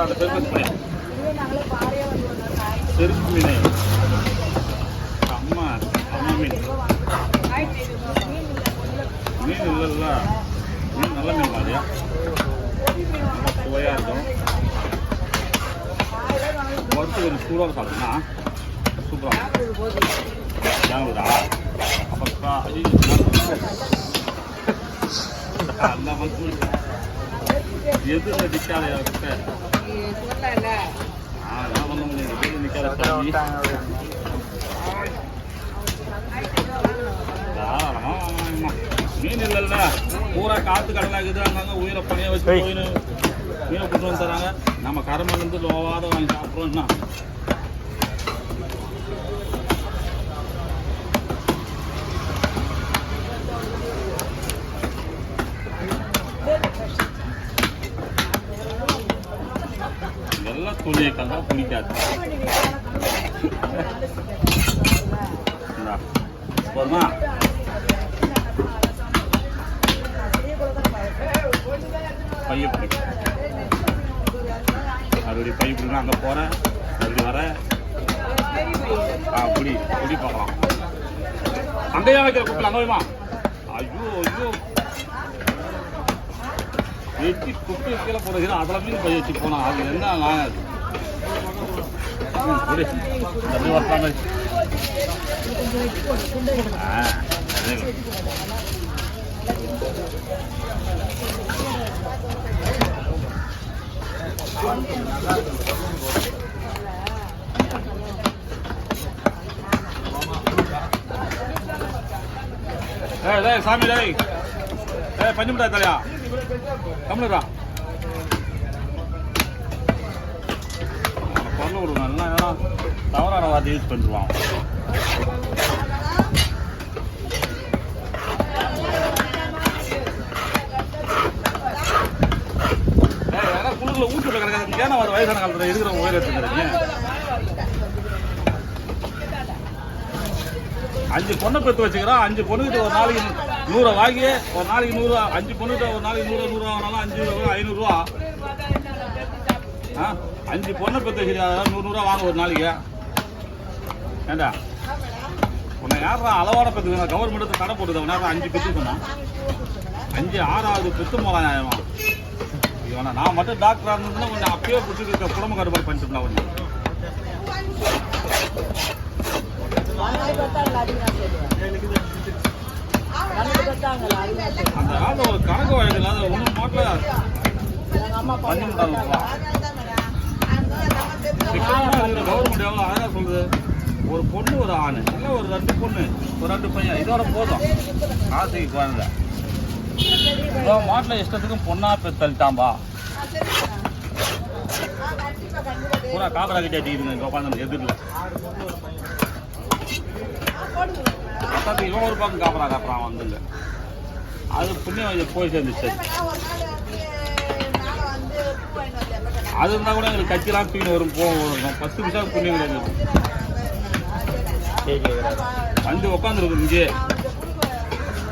அந்த செருப்பு மீனை அம்மா அம்மா மீன் மீன் இல்லைல்ல மீன் நல்ல மீன் மாதிரியா ரொம்ப சுவையாக இருக்கும் வறுத்து கொஞ்சம் சூடாக சாப்பிடுனா சூப்பராக ஏங்களா அப்புறம் அந்த மாதிரி எது நிற்காத மீன் இல்லைல்ல பூரா காத்து கடலாக்குது அங்கங்க உயிரை பணியை வச்சு போயின்னு மீனை கொண்டு வந்து தராங்க நம்ம கரமலேருந்து லோவாத வாங்கி சாப்பிட்றோம்னா இதெல்லாம் துணியை கண்டா பிடிக்காது போதுமா பைய பிடிக்கும் மறுபடியும் பைய பிடிக்கணும் அங்கே போகிறேன் மறுபடியும் வரேன் புடி புடி பார்க்கலாம் அங்கேயா வைக்கிற குப்பில் அங்கே வைமா ஐயோ ஐயோ வெட்டி குப்பி கீழே போடுகிறேன் அதில் மீன் பைய வச்சு போனா அது என்ன ஆகாது தண்ணி வரலாமே சாமி டேய் பண்ணி விட்டா தலையா கம்முடா பொருள் விடுங்க நல்லா தவறான வார்த்தை யூஸ் பண்ணிடுவான் குளிர்ல ஊட்டு கிடக்காது ஏன்னா ஒரு வயசான காலத்தில் இருக்கிற உயிரை எடுத்துக்கிறீங்க 5 பொண்ணை பெற்று வச்சுக்கிறோம் 5 பொண்ணுக்கிட்ட ஒரு நாளைக்கு 100 வாங்கி ஒரு நாளைக்கு 100 5 பொண்ணுகிட்ட ஒரு நாளைக்கு 100 ஆனாலும் 500 500 5 பொண்ணை பெற்று வச்சுக்கிறா 100 வாங்க ஒரு நாளைக்கு ஏண்டா உன்னை யாரா அளவான பெற்றுக்கணும் கவர்மெண்ட் தடை போட்டுது அவன் யாரும் 5 பெற்று சொன்னான் 5 6வது பெற்று போகலாம் நியாயமா இவனா நான் மட்டும் டாக்டராக இருந்ததுன்னா கொஞ்சம் அப்பயே பிடிச்சிருக்க குடும்ப கட்டுப்பாடு பண்ணிட்டுருந்தா கொஞ்சம் அந்த காலத்தில் ஒரு கணக்கு வழக்கு இல்லாத ஒன்றும் மாட்டில் பண்ணிட்டாங்க கவர்மெண்ட் எவ்வளோ அழகாக சொல்லுது ஒரு பொண்ணு ஒரு ஆண் இல்லை ஒரு 2 பொண்ணு ஒரு 2 பையன் இதோட போதும் ஆசைக்கு குழந்தை மாட்டில் இஷ்டத்துக்கும் பொண்ணா பெத்தல்ட்டாம்பா பூரா காக்கடா கிட்டே அடிக்குதுங்க உட்காந்து எதிரில் இவன் ஒரு பக்கம் காப்பறான் வந்துங்க அது புண்ணியம் போய் சேர்ந்துச்சு அது இருந்தால் கூட எங்களுக்கு கட்சிலாம் தூக்கி வரும் போகும் 10 நிமிஷம் புண்ணியம் கிடையாது வந்து உட்காந்துருக்கு இங்கே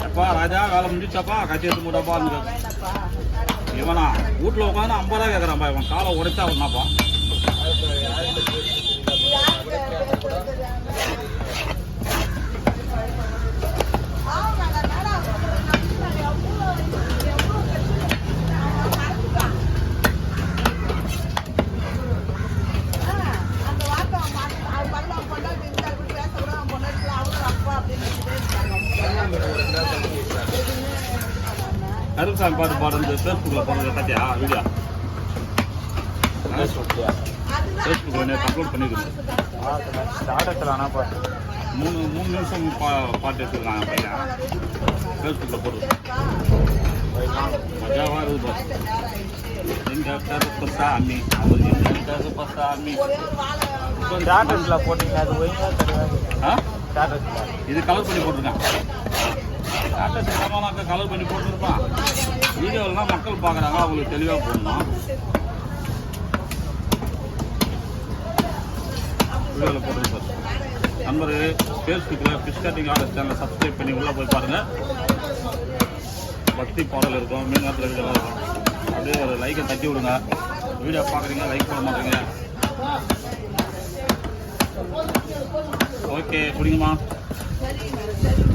அப்பா ராஜா வேலை முடிச்சாப்பா கட்சி எடுத்து மூடாப்பா இவனா வீட்டில் உட்காந்து 50 ரூபா கேட்குறான்ப்பா இவன் காலை உடைச்சா ஒன்னாப்பா கருசாமி பாட்டு பாடுறது ஃபேஸ்புக்கில் போடுறது பார்த்தியா வீடியோ ஃபேஸ்புக்கில் நேற்று அப்லோட் பண்ணிருக்கேன் பாட்டு 3 நிமிஷம் பாட்டு எடுத்துருக்காங்க பையன் ஃபேஸ்புக்கில் போடுறது மஜாவாக இருக்குது எங்கள் கருப்பசாமி அவர் எங்கள் கருப்பசாமி ஸ்டாட்டஸில் போட்டிங்க அது இது கலர் பண்ணி போட்டிருக்கேன் ஸ்டாட்டஸ் சாமானாக்க கலர் பண்ணி போட்டுருப்பான் வீடியோலாம் மக்கள் பார்க்குறாங்க அவங்களுக்கு தெளிவாக போடணும் வீடியோவில் போட்டுருப்பார். நண்பர் ஃபேஸ்புக்கில் ஃபிஷ் கட்டிங் ஆர்டர் சேனலை சப்ஸ்கிரைப் பண்ணி உள்ளே போய் பாருங்கள். பக்தி பாடல் இருக்கும், மீன் நேரத்தில் வீடியோ இருக்கும். அப்படியே ஒரு லைக்கை தட்டி விடுங்க. வீடியோ பார்க்குறீங்க, லைக் பண்ண மாட்டேங்க. ஓகே, பிடிக்குமா?